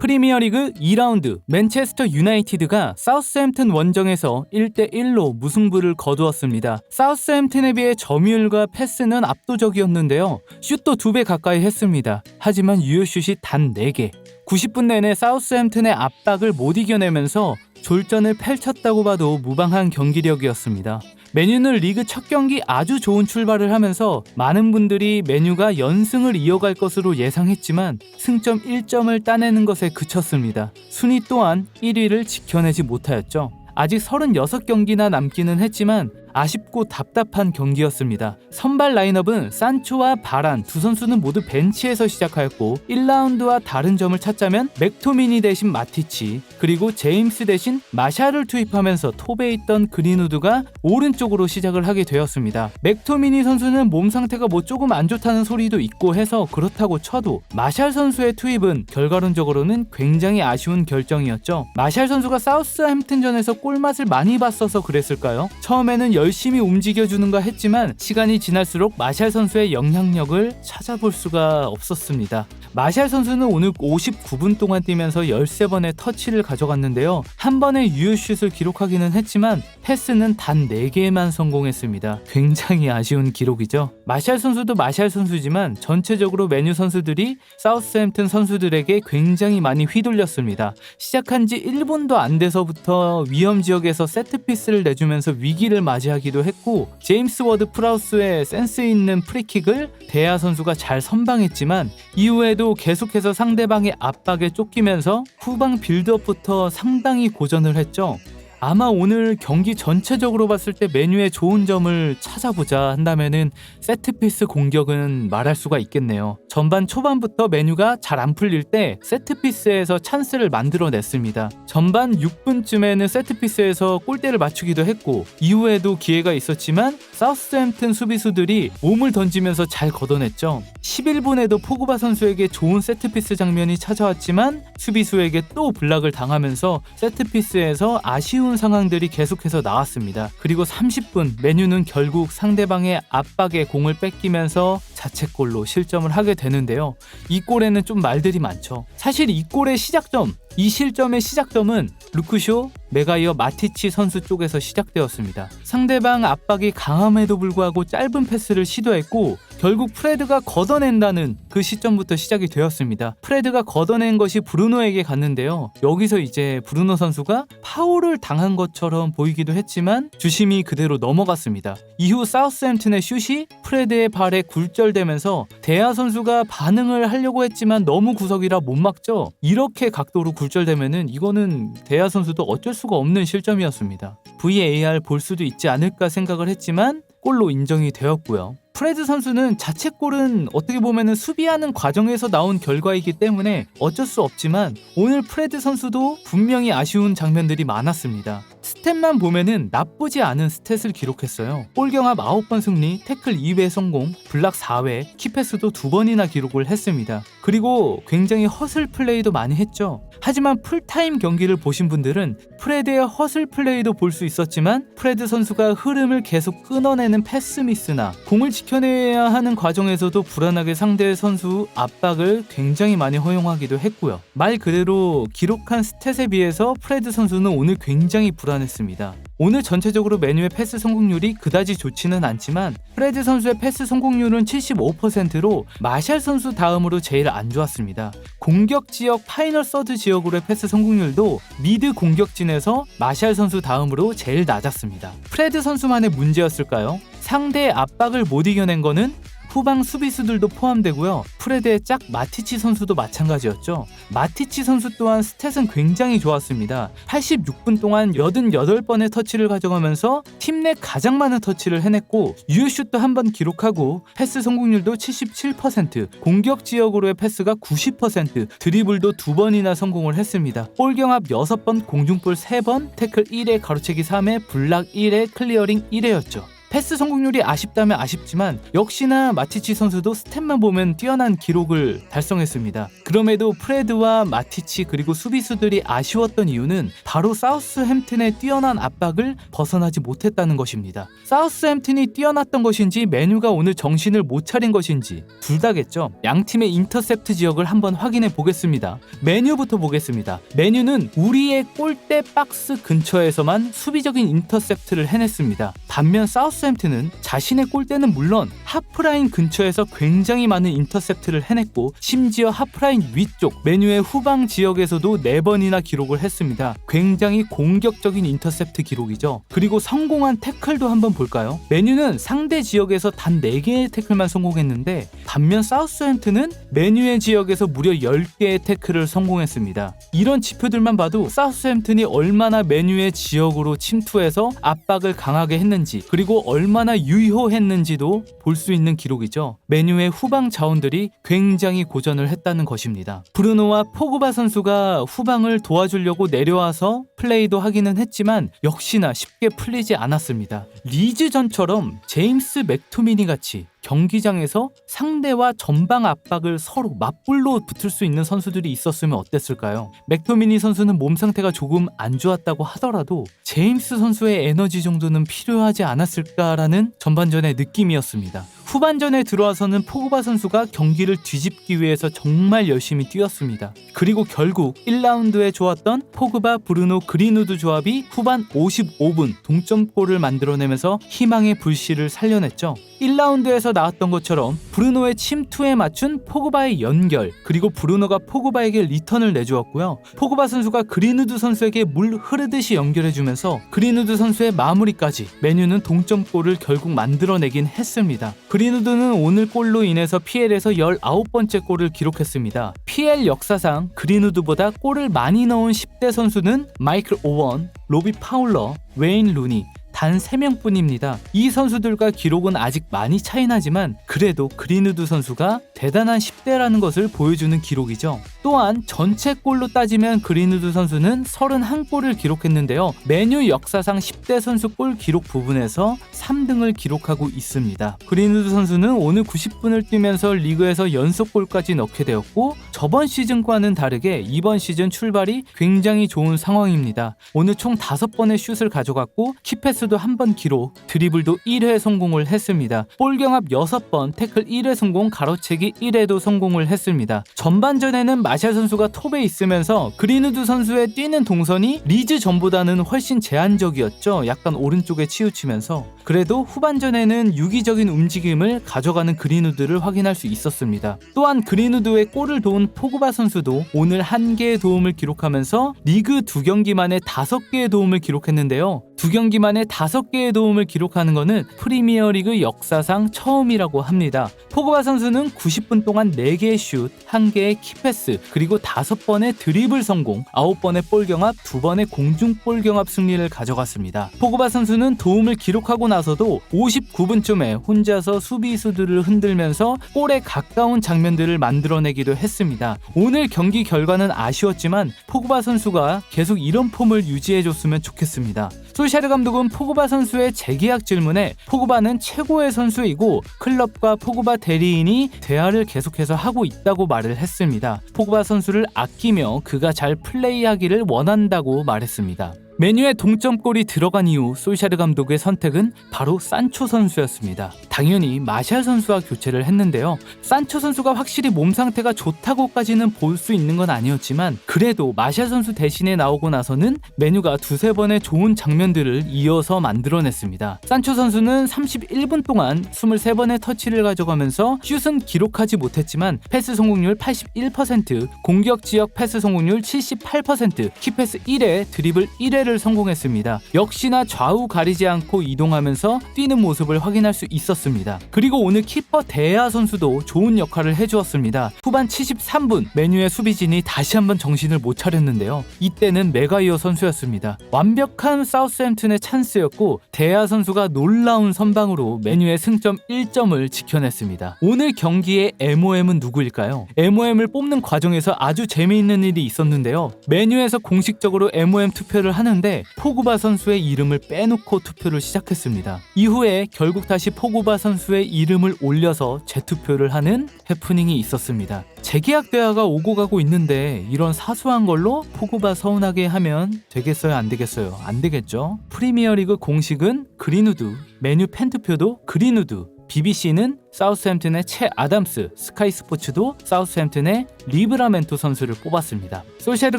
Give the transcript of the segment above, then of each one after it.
프리미어리그 2라운드 맨체스터 유나이티드가 사우스햄튼 원정에서 1대1로 무승부를 거두었습니다. 사우스햄튼에 비해 점유율과 패스는 압도적이었는데요. 슛도 2배 가까이 했습니다. 하지만 유효슛이 단 4개. 90분 내내 사우스햄튼의 압박을 못 이겨내면서 졸전을 펼쳤다고 봐도 무방한 경기력이었습니다. 맨유는 리그 첫 경기 아주 좋은 출발을 하면서 많은 분들이 맨유가 연승을 이어갈 것으로 예상했지만 승점 1점을 따내는 것에 그쳤습니다. 순위 또한 1위를 지켜내지 못하였죠. 아직 36경기나 남기는 했지만 아쉽고 답답한 경기였습니다. 선발 라인업은 산초와 바란 두 선수는 모두 벤치에서 시작하였고 1라운드와 다른 점을 찾자면 맥토미니 대신 마티치 그리고 제임스 대신 마샬을 투입하면서 톱에 있던 그린우드가 오른쪽으로 시작을 하게 되었습니다. 맥토미니 선수는 몸 상태가 조금 안 좋다는 소리도 있고 해서 그렇다고 쳐도 마샬 선수의 투입은 결과론적으로는 굉장히 아쉬운 결정이었죠. 마샬 선수가 사우스햄튼전에서 꿀맛을 많이 봤어서 그랬을까요? 처음에는 열심히 움직여주는가 했지만 시간이 지날수록 마샬 선수의 영향력을 찾아볼 수가 없었습니다. 마샬 선수는 오늘 59분 동안 뛰면서 13번의 터치를 가져갔는데요. 한 번의 유효슛을 기록하기는 했지만 패스는 단 4개만 성공했습니다. 굉장히 아쉬운 기록이죠. 마샬 선수도 마샬 선수지만 전체적으로 맨유 선수들이 사우스햄튼 선수들에게 굉장히 많이 휘둘렸습니다. 시작한 지 1분도 안 돼서부터 위험 지역에서 세트피스를 내주면서 위기를 맞이하기도 했고 제임스 워드 프라우스의 센스 있는 프리킥을 데아 선수가 잘 선방했지만 이후에도 계속해서 상대방의 압박에 쫓기면서 후방 빌드업부터 상당히 고전을 했죠. 아마 오늘 경기 전체적으로 봤을 때 맨유의 좋은 점을 찾아보자 한다면은 세트피스 공격은 말할 수가 있겠네요. 전반 초반부터 맨유가 잘 안 풀릴 때 세트피스에서 찬스를 만들어냈습니다. 전반 6분쯤에는 세트피스에서 골대를 맞추기도 했고 이후에도 기회가 있었지만 사우스햄튼 수비수들이 몸을 던지면서 잘 걷어냈죠. 11분에도 포그바 선수에게 좋은 세트피스 장면이 찾아왔지만 수비수에게 또 블락을 당하면서 세트피스에서 아쉬운 상황들이 계속해서 나왔습니다. 그리고 30분 맨유는 결국 상대방의 압박에 공을 뺏기면서 자책골로 실점을 하게 되는데요. 이 골에는 좀 말들이 많죠. 사실 이 골의 시작점, 이 실점의 시작점은 루크쇼, 메가이어, 마티치 선수 쪽에서 시작되었습니다. 상대방 압박이 강함에도 불구하고 짧은 패스를 시도했고 결국 프레드가 걷어낸다는 그 시점부터 시작이 되었습니다. 프레드가 걷어낸 것이 브루노에게 갔는데요. 여기서 이제 브루노 선수가 파울을 당한 것처럼 보이기도 했지만 주심이 그대로 넘어갔습니다. 이후 사우스햄튼의 슛이 프레드의 발에 굴절되면서 데아 선수가 반응을 하려고 했지만 너무 구석이라 못 막죠. 이렇게 각도로 굴절되면은 이거는 데아 선수도 어쩔 수가 없는 실점이었습니다. VAR 볼 수도 있지 않을까 생각을 했지만 골로 인정이 되었고요. 프레드 선수는 자책골은 어떻게 보면 수비하는 과정에서 나온 결과이기 때문에 어쩔 수 없지만 오늘 프레드 선수도 분명히 아쉬운 장면들이 많았습니다. 스탯만 보면은 나쁘지 않은 스탯을 기록했어요. 볼 경합 9번 승리, 태클 2회 성공, 블락 4회, 키패스도 2번이나 기록을 했습니다. 그리고 굉장히 허슬 플레이도 많이 했죠. 하지만 풀타임 경기를 보신 분들은 프레드의 허슬 플레이도 볼 수 있었지만 프레드 선수가 흐름을 계속 끊어내는 패스 미스나 공을 지켜내야 하는 과정에서도 불안하게 상대 선수 압박을 굉장히 많이 허용하기도 했고요. 말 그대로 기록한 스탯에 비해서 프레드 선수는 오늘 굉장히 불안했습니다. 오늘 전체적으로 맨유의 패스 성공률이 그다지 좋지는 않지만 프레드 선수의 패스 성공률은 75%로 마샬 선수 다음으로 제일 안 좋았습니다. 공격 지역 파이널 서드 지역으로의 패스 성공률도 미드 공격진에서 마샬 선수 다음으로 제일 낮았습니다. 프레드 선수만의 문제였을까요? 상대의 압박을 못 이겨낸 거는 후방 수비수들도 포함되고요. 프레드의 짝 마티치 선수도 마찬가지였죠. 마티치 선수 또한 스탯은 굉장히 좋았습니다. 86분 동안 88번의 터치를 가져가면서 팀 내 가장 많은 터치를 해냈고 유효슛도 한 번 기록하고 패스 성공률도 77%, 공격 지역으로의 패스가 90%, 드리블도 2번이나 성공을 했습니다. 볼 경합 6번, 공중볼 3번, 태클 1회, 가로채기 3회, 블락 1회, 클리어링 1회였죠. 패스 성공률이 아쉽다면 아쉽지만 역시나 마티치 선수도 스탯만 보면 뛰어난 기록을 달성했습니다. 그럼에도 프레드와 마티치 그리고 수비수들이 아쉬웠던 이유는 바로 사우스햄튼의 뛰어난 압박을 벗어나지 못했다는 것입니다. 사우스햄튼이 뛰어났던 것인지 메뉴가 오늘 정신을 못 차린 것인지 둘 다겠죠. 양팀의 인터셉트 지역을 한번 확인해 보겠습니다. 메뉴부터 보겠습니다. 메뉴는 우리의 골대 박스 근처에서만 수비적인 인터셉트를 해냈습니다. 반면 사우스햄튼은 자신의 골대는 물론 하프라인 근처에서 굉장히 많은 인터셉트를 해냈고 심지어 하프라인 위쪽 메뉴의 후방 지역에서도 4번이나 기록을 했습니다. 굉장히 공격적인 인터셉트 기록이죠. 그리고 성공한 태클도 한번 볼까요? 메뉴는 상대 지역에서 단 4개의 태클만 성공했는데 반면 사우스햄튼은 메뉴의 지역에서 무려 10개의 태클을 성공했습니다. 이런 지표들만 봐도 사우스햄튼이 얼마나 메뉴의 지역으로 침투해서 압박을 강하게 했는지 그리고 얼마나 유효했는지도 볼 수 있는 기록이죠. 메뉴의 후방 자원들이 굉장히 고전을 했다는 것입니다. 브루노와 포그바 선수가 후방을 도와주려고 내려와서 플레이도 하기는 했지만 역시나 쉽게 풀리지 않았습니다. 리즈전처럼 제임스 맥토미니 같이 경기장에서 상대와 전방 압박을 서로 맞불로 붙을 수 있는 선수들이 있었으면 어땠을까요? 맥토미니 선수는 몸 상태가 조금 안 좋았다고 하더라도 제임스 선수의 에너지 정도는 필요하지 않았을까라는 전반전의 느낌이었습니다. 후반전에 들어와서는 포그바 선수가 경기를 뒤집기 위해서 정말 열심히 뛰었습니다. 그리고 결국 1라운드에 좋았던 포그바, 브루노, 그린우드 조합이 후반 55분 동점골을 만들어내면서 희망의 불씨를 살려냈죠. 1라운드에서 나왔던 것처럼 브루노의 침투에 맞춘 포그바의 연결 그리고 브루노가 포그바에게 리턴을 내주었고요. 포그바 선수가 그린우드 선수에게 물 흐르듯이 연결해주면서 그린우드 선수의 마무리까지 메뉴는 동점골을 결국 만들어내긴 했습니다. 그린우드는 오늘 골로 인해서 PL에서 19번째 골을 기록했습니다. PL 역사상 그린우드보다 골을 많이 넣은 10대 선수는 마이클 오원, 로비 파울러, 웨인 루니 단 3명뿐입니다. 이 선수들과 기록은 아직 많이 차이나지만 그래도 그린우드 선수가 대단한 10대라는 것을 보여주는 기록이죠. 또한 전체 골로 따지면 그린우드 선수는 31골을 기록했는데요. 메뉴 역사상 10대 선수 골 기록 부분에서 3등을 기록하고 있습니다. 그린우드 선수는 오늘 90분을 뛰면서 리그에서 연속골까지 넣게 되었고 저번 시즌과는 다르게 이번 시즌 출발이 굉장히 좋은 상황입니다. 오늘 총 5번의 슛을 가져갔고 키패스도 1번 기록, 드리블도 1회 성공을 했습니다. 볼 경합 6번, 태클 1회 성공, 가로채기 1회도 성공을 했습니다. 전반전에는 마샬 선수가 톱에 있으면서 그린우드 선수의 뛰는 동선이 리즈 전보다는 훨씬 제한적이었죠. 약간 오른쪽에 치우치면서. 그래도 후반전에는 유기적인 움직임을 가져가는 그린우드를 확인할 수 있었습니다. 또한 그린우드의 골을 도운 포그바 선수도 오늘 1개의 도움을 기록하면서 리그 2경기 만에 5개의 도움을 기록했는데요. 2경기 만에 5개의 도움을 기록하는 것은 프리미어리그 역사상 처음이라고 합니다. 포그바 선수는 90분 동안 4개의 슛, 1개의 키패스, 그리고 5번의 드리블 성공, 9번의 볼 경합, 2번의 공중 볼 경합 승리를 가져갔습니다. 포그바 선수는 도움을 기록하고 나서도 59분쯤에 혼자서 수비수들을 흔들면서 골에 가까운 장면들을 만들어내기도 했습니다. 오늘 경기 결과는 아쉬웠지만 포그바 선수가 계속 이런 폼을 유지해줬으면 좋겠습니다. 솔샤르 감독은 포그바 선수의 재계약 질문에 포그바는 최고의 선수이고 클럽과 포그바 대리인이 대화를 계속해서 하고 있다고 말을 했습니다. 포그바 선수를 아끼며 그가 잘 플레이하기를 원한다고 말했습니다. 메뉴에 동점골이 들어간 이후 솔샤르 감독의 선택은 바로 산초 선수였습니다. 당연히 마샬 선수와 교체를 했는데요. 산초 선수가 확실히 몸 상태가 좋다고까지는 볼 수 있는 건 아니었지만 그래도 마샬 선수 대신에 나오고 나서는 메뉴가 2-3번의 좋은 장면들을 이어서 만들어냈습니다. 산초 선수는 31분 동안 23번의 터치를 가져가면서 슛은 기록하지 못했지만 패스 성공률 81%, 공격 지역 패스 성공률 78%, 키패스 1회, 드리블 1회를 성공했습니다. 역시나 좌우 가리지 않고 이동하면서 뛰는 모습을 확인할 수 있었습니다. 그리고 오늘 키퍼 데아 선수도 좋은 역할을 해주었습니다. 후반 73분 메뉴의 수비진이 다시 한번 정신을 못 차렸는데요. 이때는 메가이어 선수였습니다. 완벽한 사우스햄튼의 찬스였고 데아 선수가 놀라운 선방으로 메뉴의 승점 1점을 지켜냈습니다. 오늘 경기의 MOM은 누구일까요? MOM을 뽑는 과정에서 아주 재미있는 일이 있었는데요. 메뉴에서 공식적으로 MOM 투표를 하는 하는데 포그바 선수의 이름을 빼놓고 투표를 시작했습니다. 이후에 결국 다시 포그바 선수의 이름을 올려서 재투표를 하는 해프닝이 있었습니다. 재계약 대화가 오고 가고 있는데 이런 사소한 걸로 포그바 서운하게 하면 되겠어요? 안 되겠어요? 안 되겠죠? 프리미어리그 공식은 그린우드, 메뉴 팬투표도 그린우드, BBC는 사우스햄튼의 채 아담스, 스카이 스포츠도 사우스햄튼의 리브라멘토 선수를 뽑았습니다. 솔샤르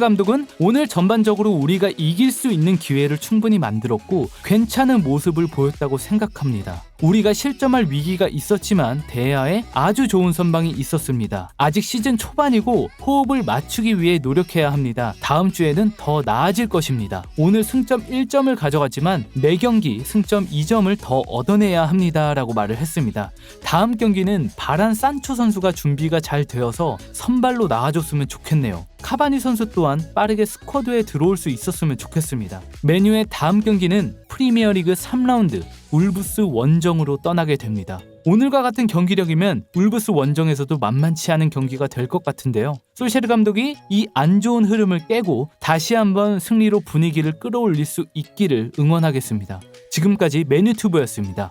감독은 오늘 전반적으로 우리가 이길 수 있는 기회를 충분히 만들었고 괜찮은 모습을 보였다고 생각합니다. 우리가 실점할 위기가 있었지만 대야에 아주 좋은 선방이 있었습니다. 아직 시즌 초반이고 호흡을 맞추기 위해 노력해야 합니다. 다음 주에는 더 나아질 것입니다. 오늘 승점 1점을 가져갔지만 매경기 승점 2점을 더 얻어내야 합니다. 라고 말을 했습니다. 다음 경기는 바란 산초 선수가 준비가 잘 되어서 선발로 나와줬으면 좋겠네요. 카바니 선수 또한 빠르게 스쿼드에 들어올 수 있었으면 좋겠습니다. 메뉴의 다음 경기는 프리미어리그 3라운드 울브스 원정으로 떠나게 됩니다. 오늘과 같은 경기력이면 울브스 원정에서도 만만치 않은 경기가 될 것 같은데요. 솔샤르 감독이 이 안 좋은 흐름을 깨고 다시 한번 승리로 분위기를 끌어올릴 수 있기를 응원하겠습니다. 지금까지 맨유튜브였습니다.